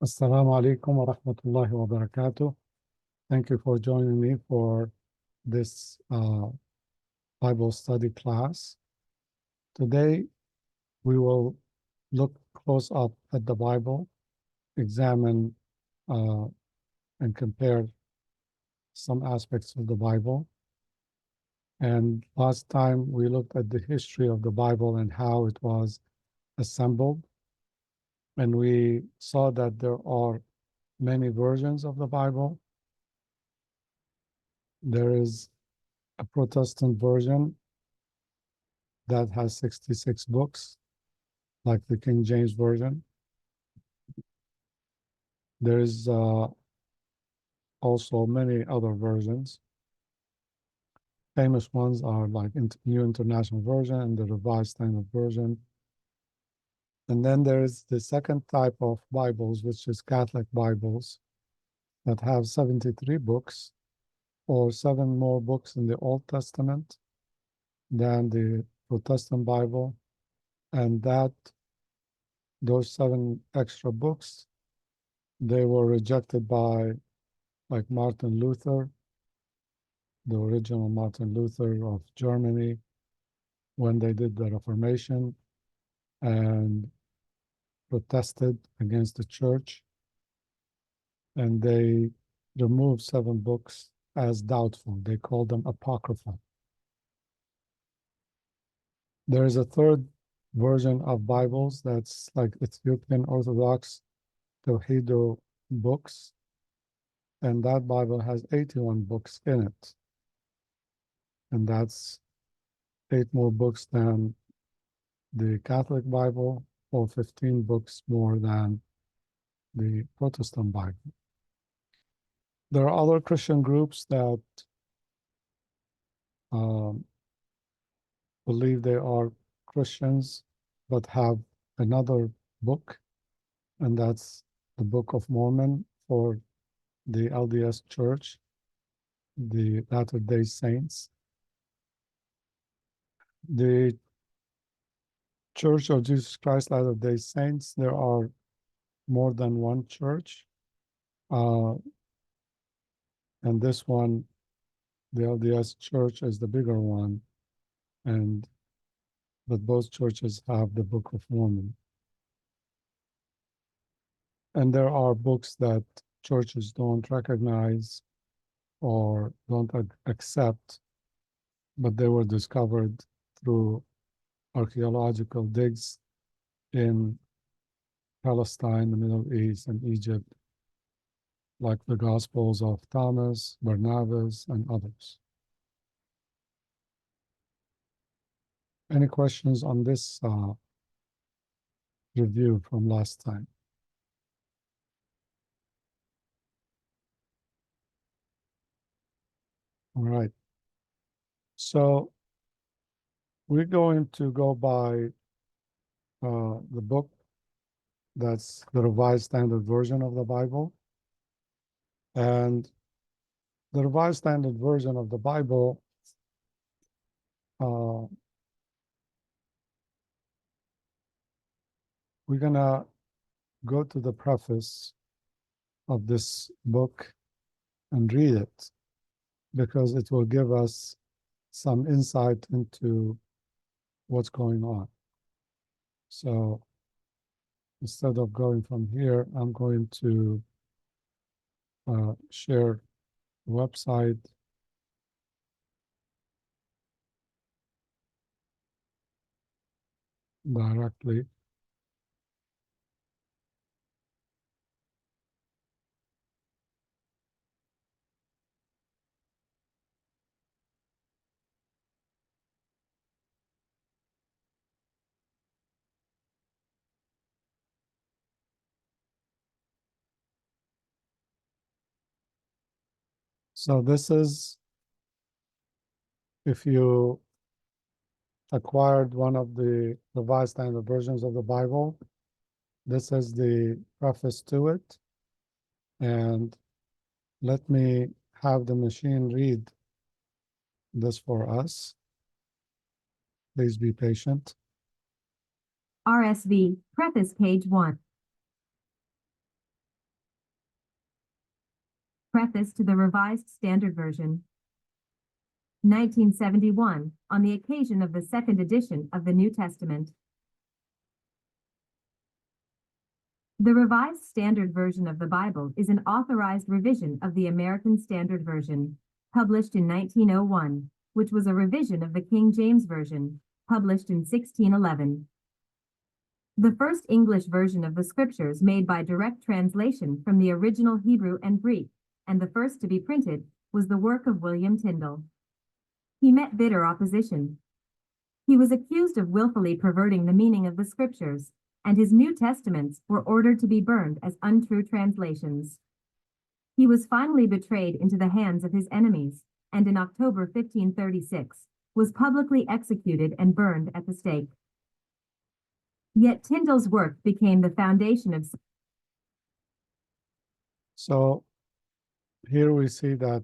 Assalamu alaikum wa rahmatullahi wa barakatuh. Thank you for joining me for this Bible study class. Today, we will look close up at the Bible, examine and compare some aspects of the Bible. And last time, we looked at the history of the Bible and how it was assembled. And we saw that there are many versions of the Bible. There is a Protestant version that has 66 books, like the King James Version. There's also many other versions. Famous ones are like New International Version and the Revised Standard Version. And then there's the second type of Bibles, which is Catholic Bibles, that have 73 books, or 7 more books in the Old Testament than the Protestant Bible. And those 7 extra books, they were rejected by like Martin Luther, the original Martin Luther of Germany, when they did the Reformation and protested against the church. And they removed 7 books as doubtful. They called them apocryphal. There is a third version of Bibles that's like Ethiopian Orthodox Tewahedo books, and that Bible has 81 books in it. And that's 8 more books than the Catholic Bible, or 15 books more than the Protestant Bible. There are other Christian groups that believe they are Christians, but have another book, and that's the Book of Mormon for the LDS Church, the Latter-day Saints. The Church of Jesus Christ Latter-day Saints, there are more than one church. And this one, the LDS Church, is the bigger one, but both churches have the Book of Mormon. And there are books that churches don't recognize or don't accept, but they were discovered through archaeological digs in Palestine, the Middle East, and Egypt, like the Gospels of Thomas, Barnabas, and others. Any questions on this review from last time? All right. So we're going to go by the book that's the Revised Standard Version of the Bible. And the Revised Standard Version of the Bible we're gonna go to the preface of this book and read it, because it will give us some insight into what's going on. So instead of going from here, I'm going to share the website directly. So this is, if you acquired one of the Revised Standard Versions of the Bible, this is the preface to it. And let me have the machine read this for us. Please be patient. RSV, Preface, page 1. Preface to the Revised Standard Version. 1971, on the occasion of the second edition of the New Testament. The Revised Standard Version of the Bible is an authorized revision of the American Standard Version, published in 1901, which was a revision of the King James Version, published in 1611. The first English version of the Scriptures made by direct translation from the original Hebrew and Greek, and the first to be printed, was the work of William Tyndale. He met bitter opposition. He was accused of willfully perverting the meaning of the Scriptures, and his New Testaments were ordered to be burned as untrue translations. He was finally betrayed into the hands of his enemies, and in October 1536, was publicly executed and burned at the stake. Yet Tyndale's work became the foundation of... So here we see that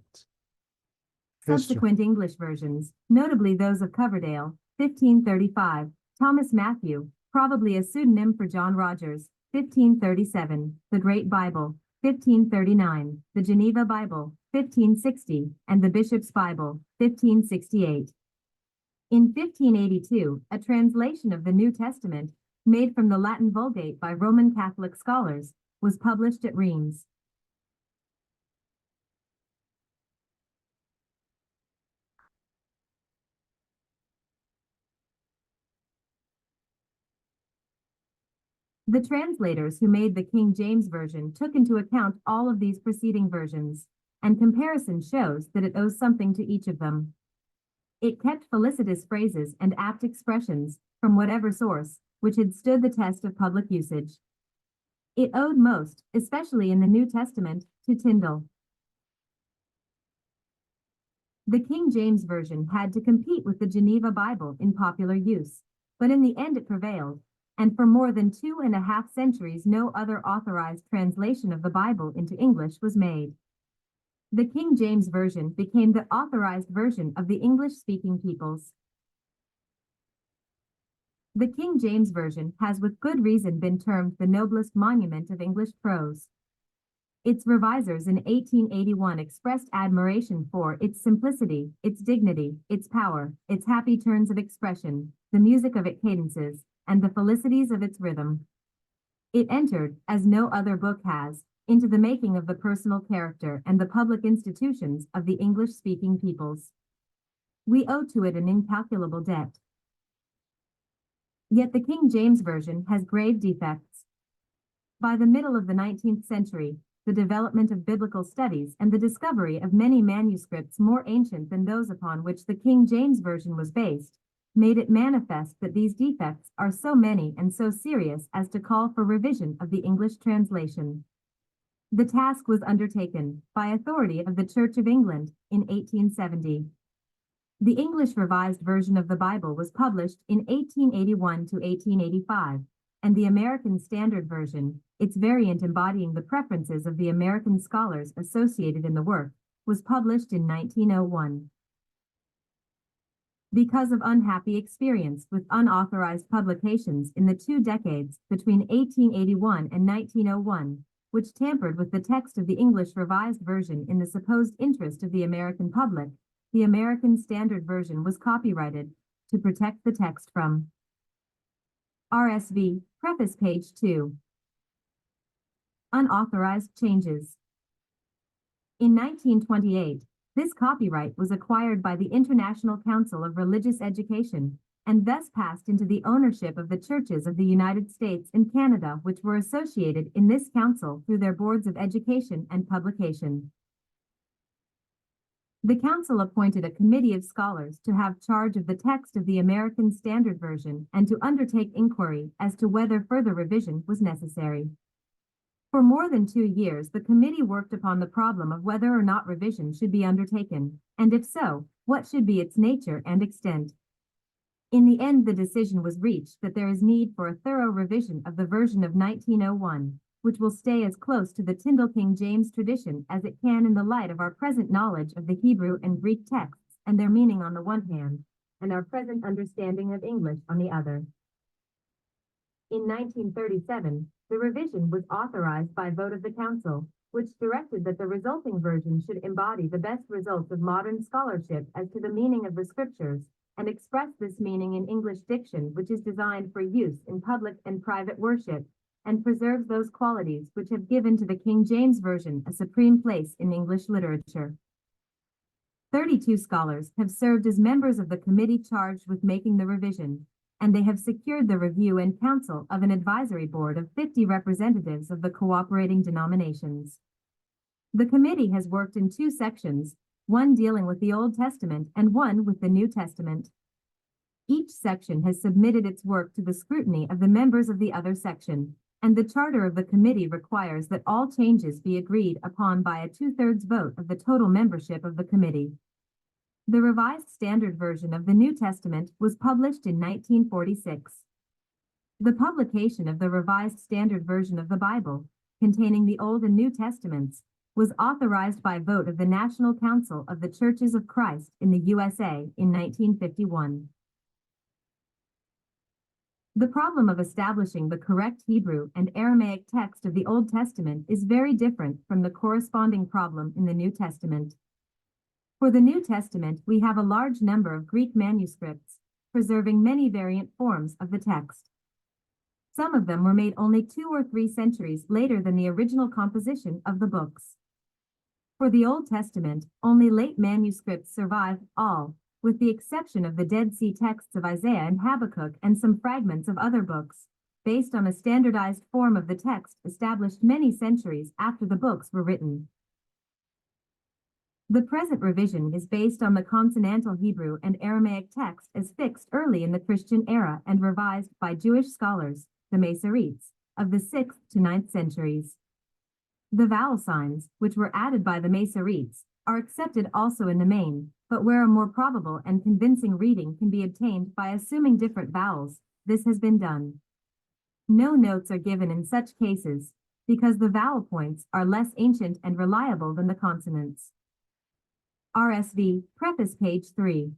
subsequent English versions, notably those of Coverdale, 1535, Thomas Matthew, probably a pseudonym for John Rogers, 1537, the Great Bible, 1539, the Geneva Bible, 1560, and the Bishop's Bible, 1568. In 1582, a translation of the New Testament, made from the Latin Vulgate by Roman Catholic scholars, was published at Reims. The translators who made the King James Version took into account all of these preceding versions, and comparison shows that it owes something to each of them. It kept felicitous phrases and apt expressions, from whatever source, which had stood the test of public usage. It owed most, especially in the New Testament, to Tyndale. The King James Version had to compete with the Geneva Bible in popular use, but in the end it prevailed, and for more than 2.5 centuries no other authorized translation of the Bible into English was made. The King James Version became the authorized version of the English-speaking peoples. The King James Version has with good reason been termed the noblest monument of English prose. Its revisers in 1881 expressed admiration for its simplicity, its dignity, its power, its happy turns of expression, the music of its cadences, and the felicities of its rhythm. It entered, as no other book has, into the making of the personal character and the public institutions of the English-speaking peoples. We owe to it an incalculable debt. Yet the King James Version has grave defects. By the middle of the 19th century, the development of biblical studies and the discovery of many manuscripts more ancient than those upon which the King James Version was based, made it manifest that these defects are so many and so serious as to call for revision of the English translation. The task was undertaken, by authority of the Church of England, in 1870. The English Revised Version of the Bible was published in 1881 to 1885, and the American Standard Version, its variant embodying the preferences of the American scholars associated in the work, was published in 1901. Because of unhappy experience with unauthorized publications in the 2 decades between 1881 and 1901, which tampered with the text of the English Revised Version in the supposed interest of the American public, the American Standard Version was copyrighted to protect the text from RSV, Preface page 2. Unauthorized changes. In 1928, this copyright was acquired by the International Council of Religious Education, and thus passed into the ownership of the churches of the United States and Canada, which were associated in this council through their boards of education and publication. The council appointed a committee of scholars to have charge of the text of the American Standard Version and to undertake inquiry as to whether further revision was necessary. For more than 2 years, the committee worked upon the problem of whether or not revision should be undertaken, and if so, what should be its nature and extent. In the end, the decision was reached that there is need for a thorough revision of the version of 1901, which will stay as close to the Tyndale King James tradition as it can in the light of our present knowledge of the Hebrew and Greek texts and their meaning on the one hand, and our present understanding of English on the other. In 1937, the revision was authorized by vote of the Council, which directed that the resulting version should embody the best results of modern scholarship as to the meaning of the scriptures, and express this meaning in English diction which is designed for use in public and private worship, and preserves those qualities which have given to the King James Version a supreme place in English literature. 32 scholars have served as members of the committee charged with making the revision, and they have secured the review and counsel of an advisory board of 50 representatives of the cooperating denominations. The committee has worked in two sections, one dealing with the Old Testament and one with the New Testament. Each section has submitted its work to the scrutiny of the members of the other section, and the charter of the committee requires that all changes be agreed upon by a 2/3 vote of the total membership of the committee. The Revised Standard Version of the New Testament was published in 1946. The publication of the Revised Standard Version of the Bible, containing the Old and New Testaments, was authorized by vote of the National Council of the Churches of Christ in the USA in 1951. The problem of establishing the correct Hebrew and Aramaic text of the Old Testament is very different from the corresponding problem in the New Testament. For the New Testament, we have a large number of Greek manuscripts, preserving many variant forms of the text. Some of them were made only 2 or 3 centuries later than the original composition of the books. For the Old Testament, only late manuscripts survive, all, with the exception of the Dead Sea texts of Isaiah and Habakkuk and some fragments of other books, based on a standardized form of the text established many centuries after the books were written. The present revision is based on the consonantal Hebrew and Aramaic text as fixed early in the Christian era and revised by Jewish scholars, the Masoretes, of the 6th to 9th centuries. The vowel signs, which were added by the Masoretes, are accepted also in the main, but where a more probable and convincing reading can be obtained by assuming different vowels, this has been done. No notes are given in such cases, because the vowel points are less ancient and reliable than the consonants. RSV, Preface, page 3.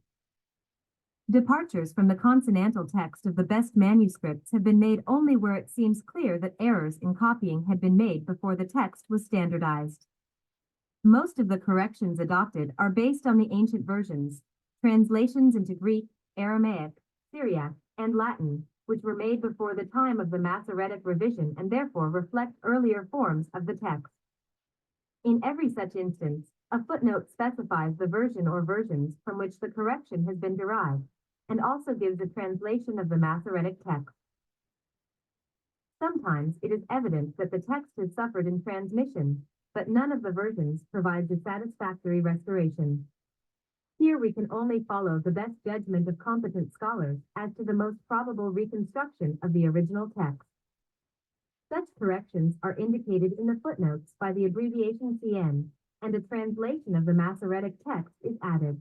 Departures from the consonantal text of the best manuscripts have been made only where it seems clear that errors in copying had been made before the text was standardized. Most of the corrections adopted are based on the ancient versions, translations into Greek, Aramaic, Syriac, and Latin, which were made before the time of the Masoretic revision and therefore reflect earlier forms of the text. In every such instance, a footnote specifies the version or versions from which the correction has been derived, and also gives a translation of the Masoretic text. Sometimes it is evident that the text has suffered in transmission, but none of the versions provides a satisfactory restoration. Here we can only follow the best judgment of competent scholars as to the most probable reconstruction of the original text. Such corrections are indicated in the footnotes by the abbreviation CN, and a translation of the Masoretic text is added.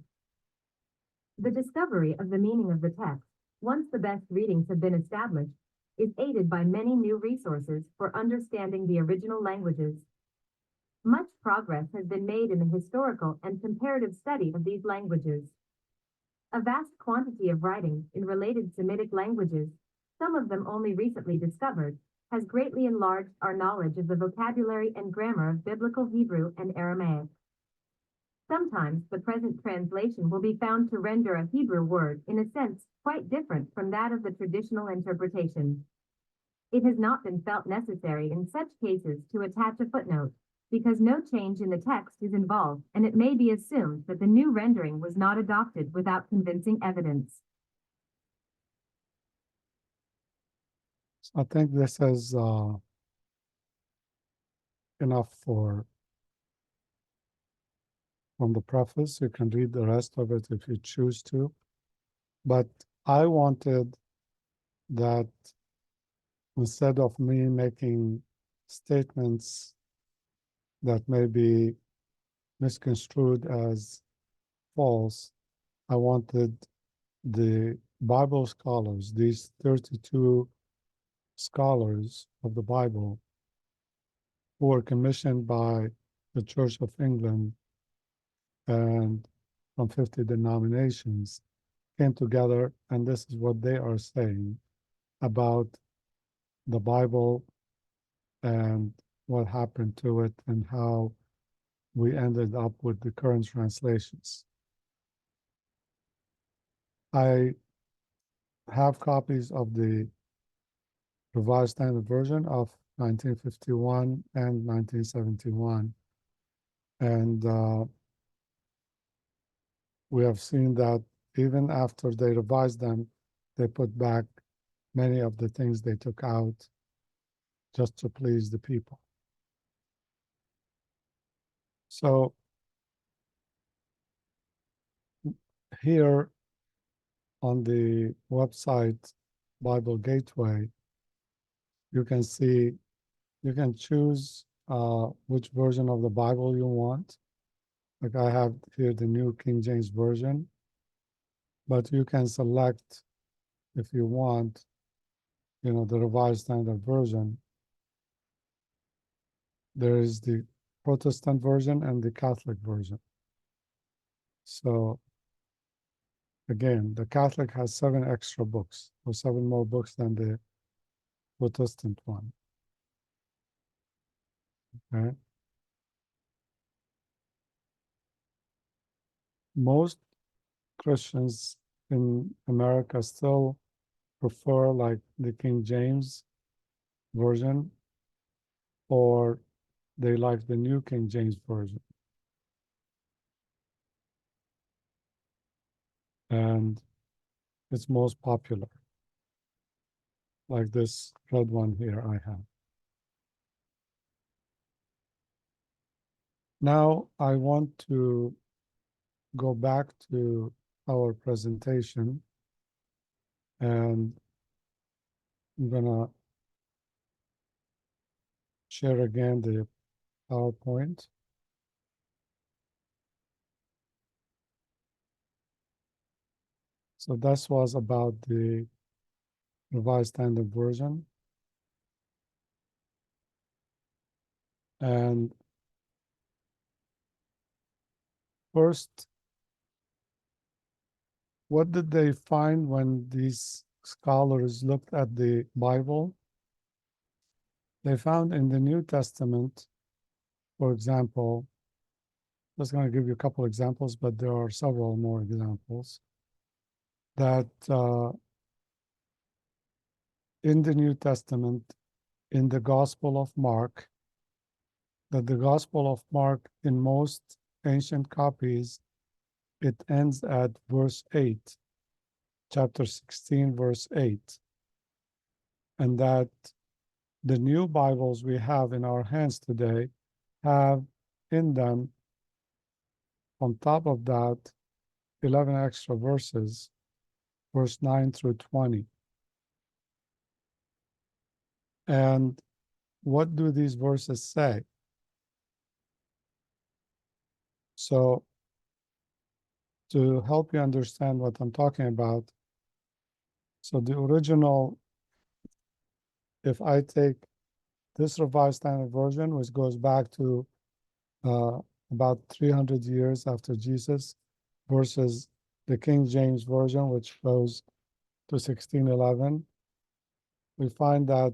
The discovery of the meaning of the text, once the best readings have been established, is aided by many new resources for understanding the original languages. Much progress has been made in the historical and comparative study of these languages. A vast quantity of writings in related Semitic languages, some of them only recently discovered, has greatly enlarged our knowledge of the vocabulary and grammar of Biblical Hebrew and Aramaic. Sometimes the present translation will be found to render a Hebrew word in a sense quite different from that of the traditional interpretation. It has not been felt necessary in such cases to attach a footnote, because no change in the text is involved, and it may be assumed that the new rendering was not adopted without convincing evidence. I think this is enough from the preface. You can read the rest of it if you choose to. But I wanted that instead of me making statements that may be misconstrued as false, I wanted the Bible scholars, these 32 scholars of the Bible, who were commissioned by the Church of England and from 50 denominations, came together, and this is what they are saying about the Bible and what happened to it and how we ended up with the current translations. I have copies of the Revised Standard Version of 1951 and 1971. And we have seen that even after they revised them, they put back many of the things they took out just to please the people. So here on the website Bible Gateway, you can see, you can choose which version of the Bible you want. Like I have here the New King James Version, but you can select if you want, you know, the Revised Standard Version. There is the Protestant version and the Catholic version. So again, the Catholic has 7 extra books, or 7 more books than the Protestant one. Okay. Most Christians in America still prefer like the King James version, or they like the New King James Version. And it's most popular, like this red one here I have. Now I want to go back to our presentation, and I'm gonna share again the PowerPoint. So this was about the Revised Standard Version. And first, what did they find when these scholars looked at the Bible? They found in the New Testament, for example, I'm just going to give you a couple examples, but there are several more examples, that in the New Testament, in the Gospel of Mark, that the Gospel of Mark in most ancient copies, it ends at verse 8, chapter 16, verse 8. And that the new Bibles we have in our hands today have in them, on top of that, 11 extra verses, verse 9 through 20. And what do these verses say? So to help you understand what I'm talking about, so the original, if I take this Revised Standard Version, which goes back to about 300 years after Jesus, versus the King James Version, which goes to 1611, we find that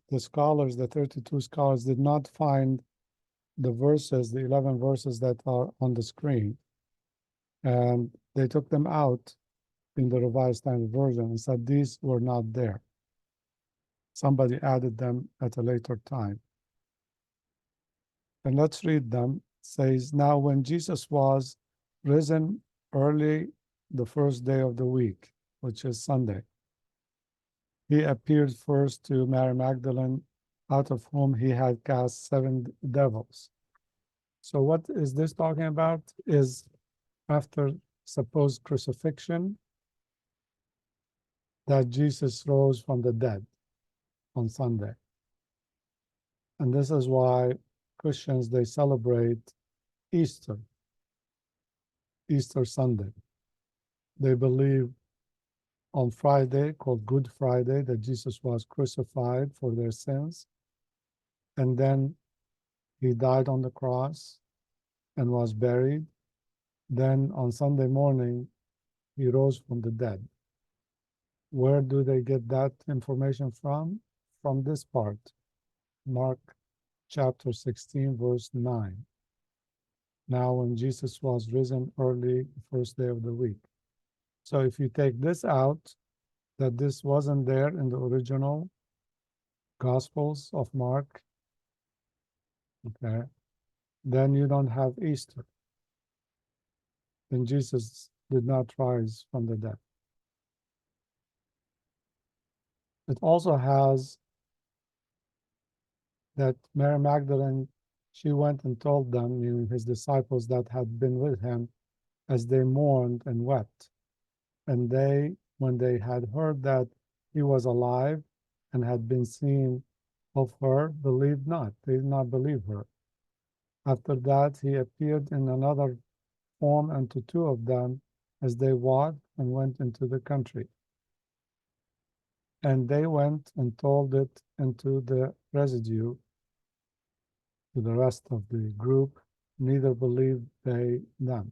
the scholars, the 32 scholars, did not find the verses, the 11 verses that are on the screen. And they took them out in the Revised Standard Version and said these were not there. Somebody added them at a later time. And let's read them. It says, now when Jesus was risen early the first day of the week, which is Sunday, he appeared first to Mary Magdalene, out of whom he had cast 7 devils. So what is this talking about? Is after supposed crucifixion, that Jesus rose from the dead on Sunday. And this is why Christians, they celebrate Easter, Easter Sunday. They believe on Friday, called Good Friday, that Jesus was crucified for their sins. And then he died on the cross and was buried. Then on Sunday morning, he rose from the dead. Where do they get that information from? From this part, Mark chapter 16, verse 9. Now, when Jesus was risen early, the first day of the week. So if you take this out, that this wasn't there in the original Gospels of Mark, okay, then you don't have Easter. Then Jesus did not rise from the dead. It also has that Mary Magdalene, she went and told them, meaning his disciples that had been with him, as they mourned and wept. And they, when they had heard that he was alive and had been seen of her, believed not. They did not believe her. After that, he appeared in another form unto two of them as they walked and went into the country. And they went and told it unto the residue, to the rest of the group, neither believed they them.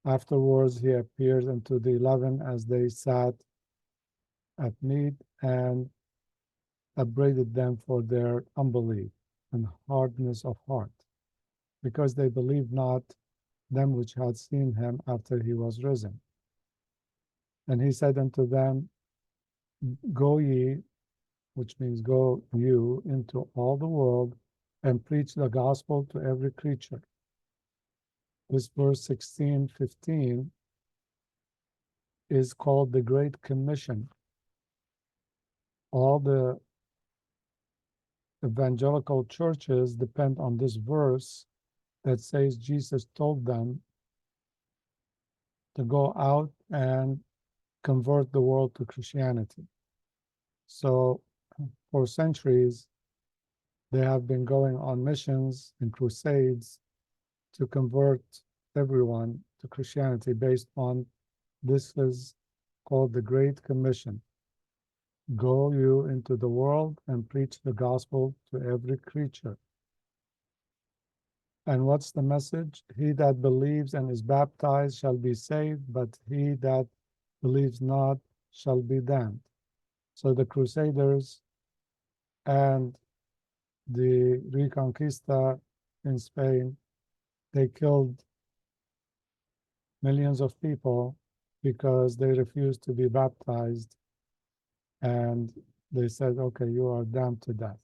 Afterwards, he appeared unto the 11 as they sat at meat, and upbraided them for their unbelief and hardness of heart, because they believed not them which had seen him after he was risen. And he said unto them, Go ye, which means go you, into all the world and preach the gospel to every creature. This verse 16:15 is called the Great Commission. All the evangelical churches depend on this verse that says Jesus told them to go out and convert the world to Christianity. So for centuries, they have been going on missions and crusades to convert everyone to Christianity based on this is called the Great Commission. Go you into the world and preach the gospel to every creature. And what's the message? He that believes and is baptized shall be saved, but he that believes not shall be damned. So the Crusaders and the Reconquista in Spain, they killed millions of people because they refused to be baptized, and they said, okay, you are damned to death.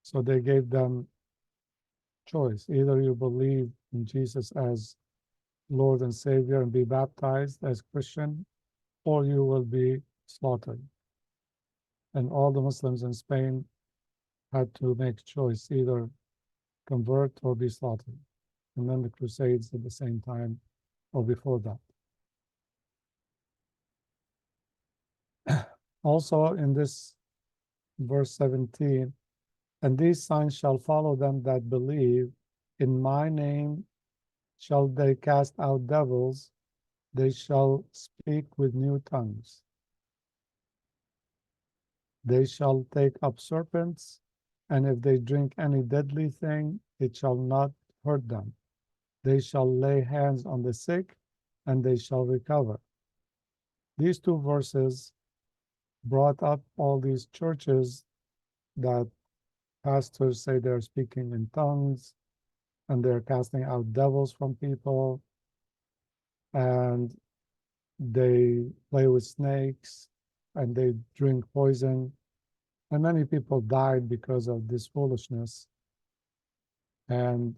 So they gave them choice. Either you believe in Jesus as Lord and Savior and be baptized as Christian, or you will be slaughtered. And all the Muslims in Spain had to make choice, either convert or be slaughtered. And then the Crusades at the same time or before that. Also in this verse 17, and these signs shall follow them that believe. In my name shall they cast out devils. They shall speak with new tongues. They shall take up serpents, and if they drink any deadly thing, it shall not hurt them. They shall lay hands on the sick, and they shall recover. These two verses brought up all these churches that pastors say they're speaking in tongues, and they're casting out devils from people, and they play with snakes, and they drink poison. And many people died because of this foolishness, and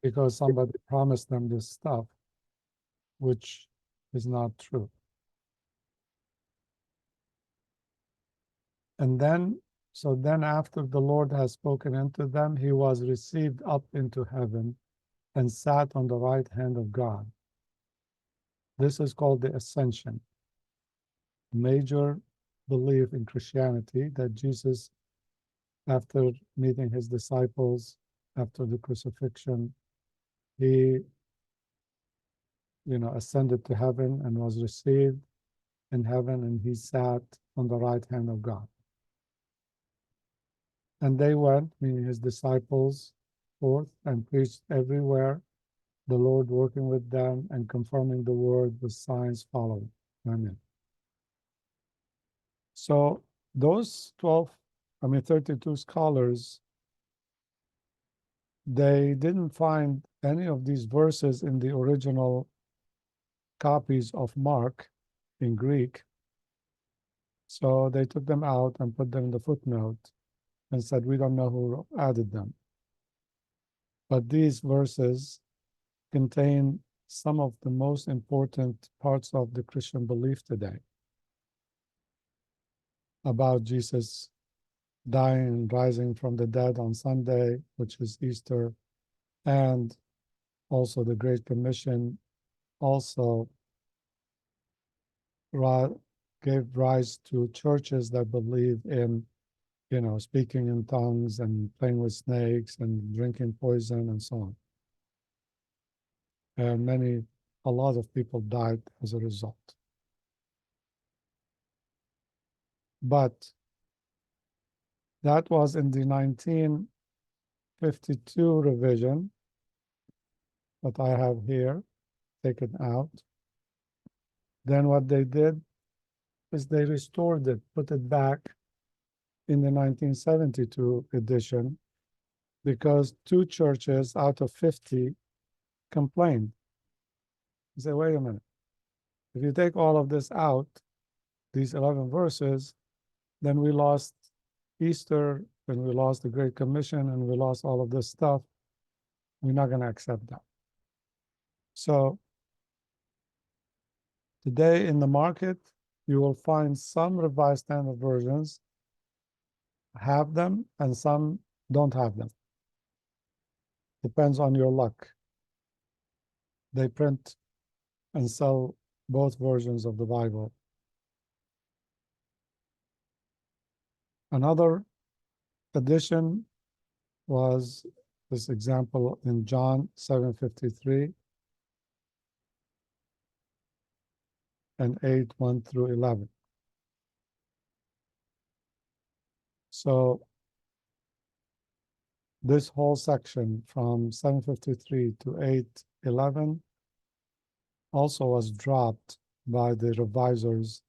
because somebody promised them this stuff, which is not true. And then, so then after the Lord has spoken unto them, he was received up into heaven and sat on the right hand of God. This is called the ascension. Major belief in Christianity that Jesus, after meeting his disciples, after the crucifixion, he, ascended to heaven and was received in heaven, and he sat on the right hand of God. And they went, meaning his disciples, forth and preached everywhere, the Lord working with them and confirming the word with signs following. Amen. So those 32 scholars, they didn't find any of these verses in the original copies of Mark in Greek. So they took them out and put them in the footnote and said, we don't know who added them. But these verses contain some of the most important parts of the Christian belief today about Jesus dying and rising from the dead on Sunday, which is Easter, and also the Great Commission also gave rise to churches that believe in, speaking in tongues and playing with snakes and drinking poison and so on. And a lot of people died as a result. But that was in the 1952 revision that I have here, taken out. Then what they did is they restored it, put it back in the 1972 edition, because 2 churches out of 50 complained. You say, wait a minute. If you take all of this out, these 11 verses, then we lost Easter, then we lost the Great Commission, and we lost all of this stuff. We're not going to accept that. So today in the market, you will find some Revised Standard Versions have them and some don't have them. Depends on your luck. They print and sell both versions of the Bible. Another edition was this example in John 7:53 and 8:1 through 11. So this whole section from 7:53 to 8:11 also was dropped by the revisers,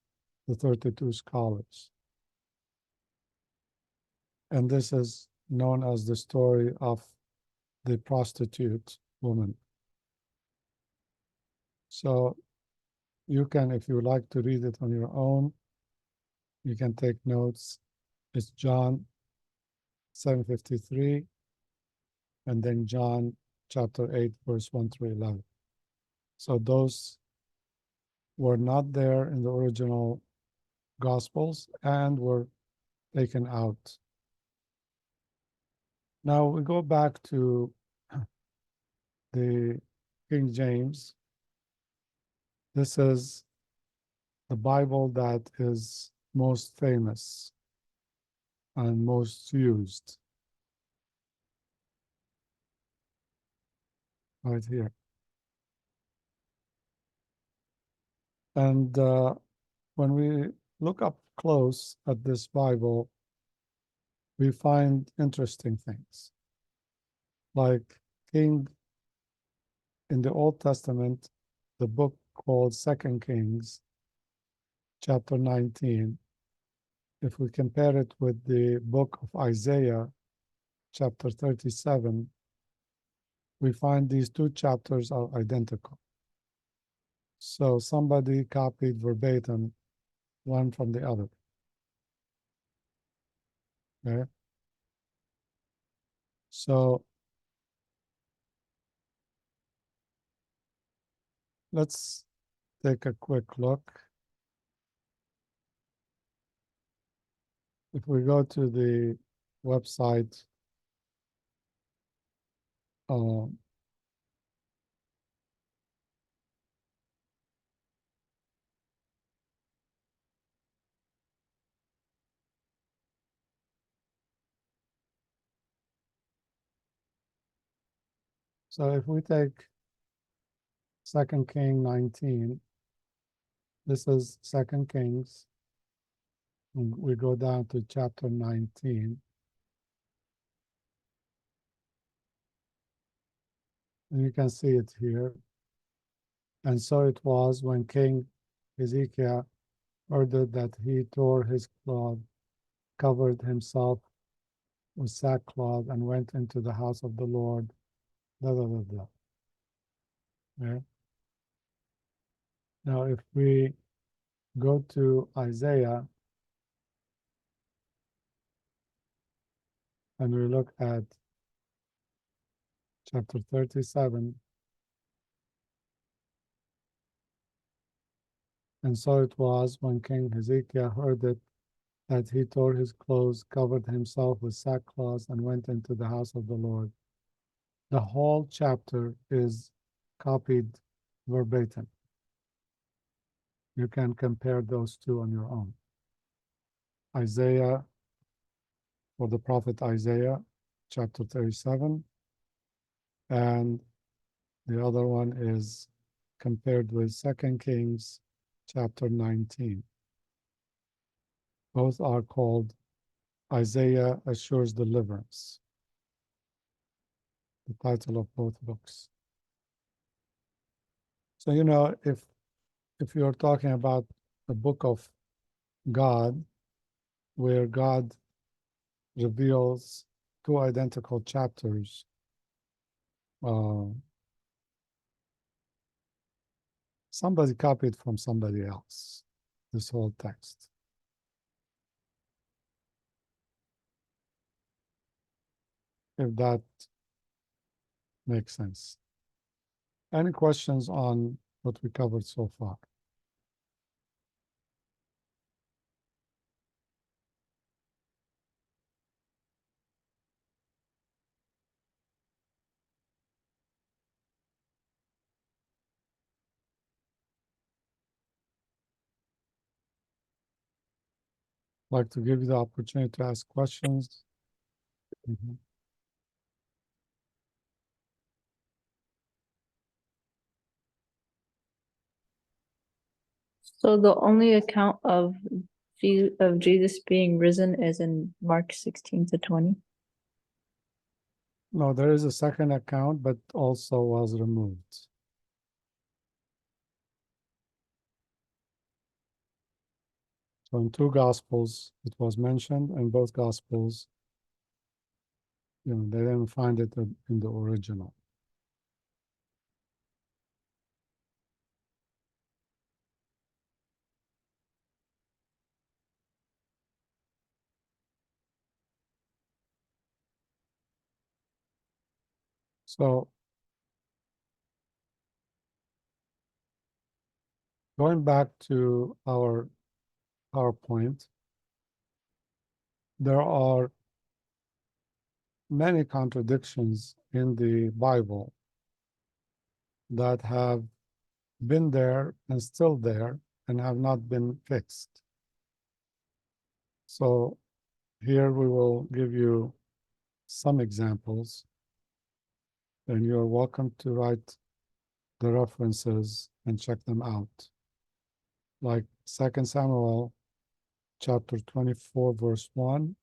the 32 scholars. And this is known as the story of the prostitute woman. So you can, if you like to read it on your own, you can take notes. It's John 7:53 and then John chapter 8, verse 1 through 11. So those were not there in the original Gospels and were taken out. Now we go back to the King James. This is the Bible that is most famous and most used. Right here. And when we look up close at this Bible, we find interesting things. Like in the Old Testament, the book called 2 Kings, chapter 19, if we compare it with the book of Isaiah, chapter 37, we find these 2 chapters are identical. So somebody copied verbatim one from the other. Okay? So let's take a quick look. If we go to the website, so if we take 2 Kings 19, this is 2 Kings, and we go down to chapter 19. And you can see it here. And so it was when King Hezekiah ordered that he tore his cloth covered himself with sackcloth and went into the house of the Lord. Blah, blah, blah, blah. Okay. Now, if we go to Isaiah and we look at chapter 37, and so it was when King Hezekiah heard it that he tore his clothes, covered himself with sackcloth, and went into the house of the Lord. The whole chapter is copied verbatim. You can compare those two on your own. Isaiah, or the prophet Isaiah, chapter 37, and the other one is compared with 2 Kings, chapter 19. Both are called Isaiah Assures Deliverance, the title of both books. So, you know, if you're talking about the book of God, where God reveals two identical chapters, somebody copied from somebody else this whole text. If that makes sense. Any questions on what we covered so far? Like to give you the opportunity to ask questions. Mhm. So the only account of Jesus being risen is in Mark 16-20. No, there is a second account, but also was removed. So in two Gospels, it was mentioned, in both Gospels, you know, they didn't find it in the original. So going back to our PowerPoint, there are many contradictions in the Bible that have been there and still there and have not been fixed. So here we will give you some examples, and you're welcome to write the references and check them out. Like 2 Samuel chapter 24, verse 1,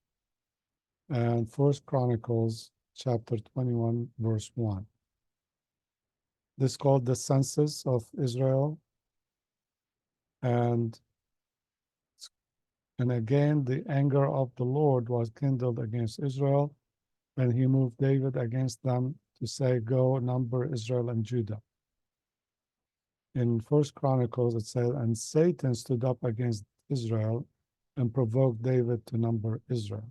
and 1 Chronicles chapter 21, verse 1. This is called the census of Israel. And again, the anger of the Lord was kindled against Israel, and he moved David against them to say, go number Israel and Judah. In 1 Chronicles, it says, and Satan stood up against Israel and provoked David to number Israel.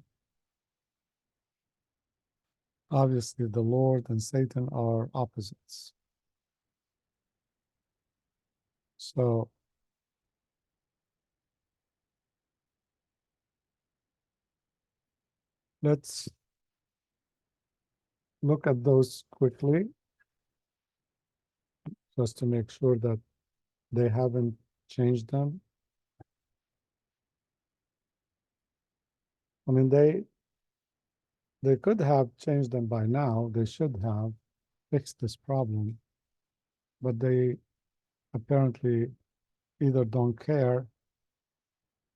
Obviously, the Lord and Satan are opposites. So let's look at those quickly, just to make sure that they haven't changed them. I mean, they could have changed them by now. They should have fixed this problem, but they apparently either don't care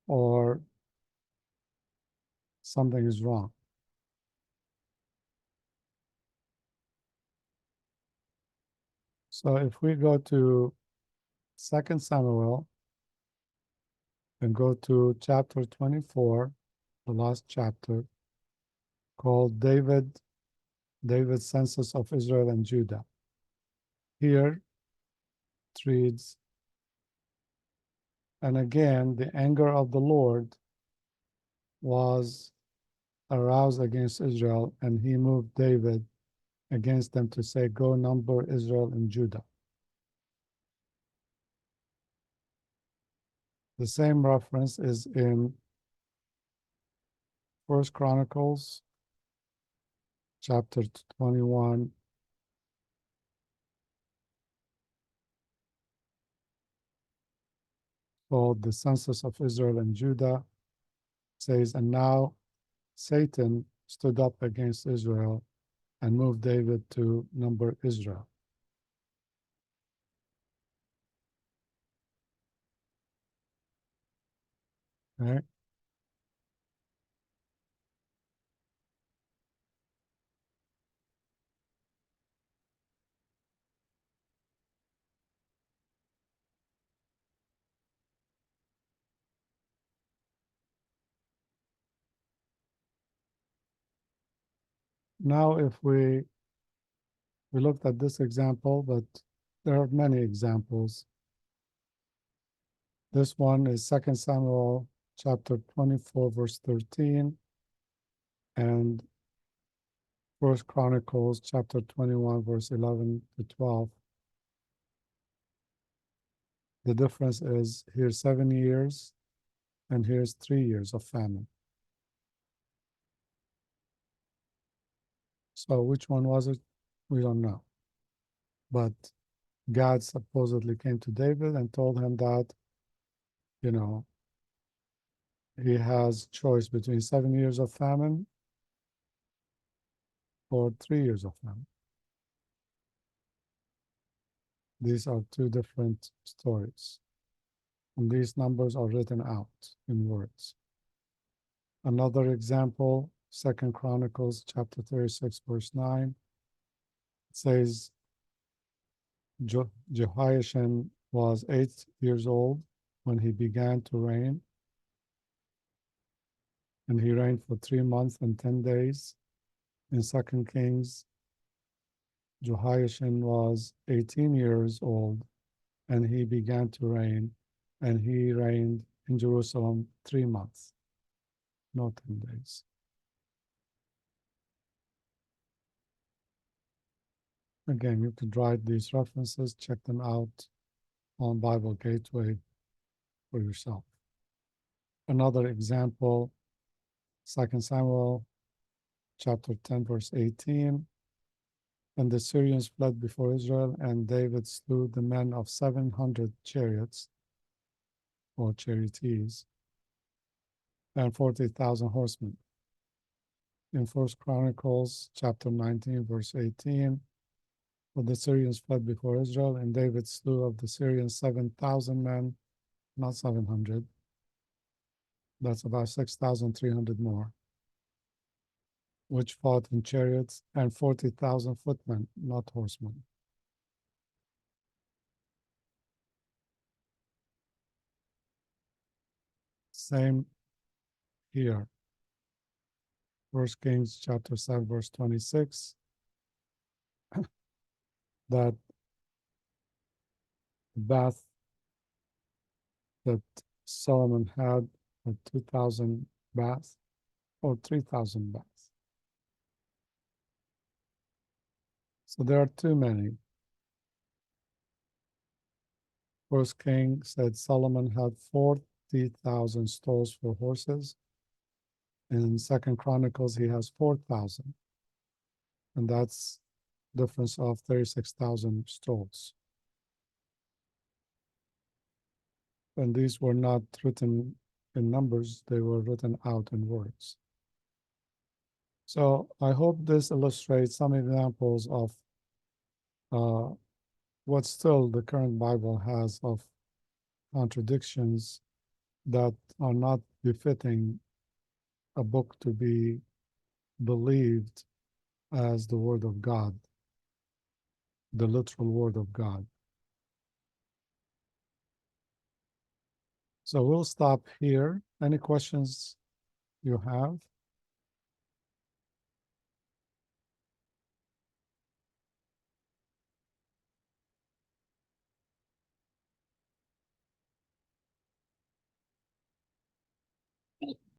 or something is wrong. So if we go to 2 Samuel and go to chapter 24, the last chapter, called David's census of Israel and Judah. Here it reads, and again the anger of the Lord was aroused against Israel, and he moved David against them to say, go number Israel and Judah. The same reference is in 1 Chronicles chapter 21, called the census of Israel and Judah. It says, and now Satan stood up against Israel and moved David to number Israel. Okay. Now, if we looked at this example, but there are many examples. This one is 2 Samuel chapter 24, verse 13, and 1 Chronicles chapter 21, verse 11 to 12. The difference is here's 7 years and here's 3 years of famine. So which one was it? We don't know. But God supposedly came to David and told him that, you know, he has choice between 7 years of famine or 3 years of famine. These are two different stories. And these numbers are written out in words. Another example, 2 Chronicles chapter 36, verse 9. It says, Jehoiachin was 8 years old when he began to reign, and he reigned for 3 months and 10 days. In 2 Kings, Jehoiachin was 18 years old, and he began to reign, and he reigned in Jerusalem 3 months, not 10 days. Again, you could write these references, check them out on Bible Gateway for yourself. Another example, 2 Samuel chapter 10, verse 18. And the Syrians fled before Israel, and David slew the men of 700 chariots or chariotees and 40,000 horsemen. In 1 Chronicles chapter 19, verse 18, but the Syrians fled before Israel, and David slew of the Syrians 7,000 men, not 700. That's about 6,300 more, which fought in chariots, and 40,000 footmen, not horsemen. Same here. 1 Kings chapter 7, verse 26, that the bath that Solomon had 2,000 baths or 3,000 baths. So there are too many. First King said Solomon had 40,000 stalls for horses. In 2 Chronicles, he has 4,000. And that's difference of 36,000 stalls. And these were not written in numbers, they were written out in words. So I hope this illustrates some examples of what still the current Bible has of contradictions that are not befitting a book to be believed as the Word of God, the literal Word of God. So we'll stop here. Any questions you have?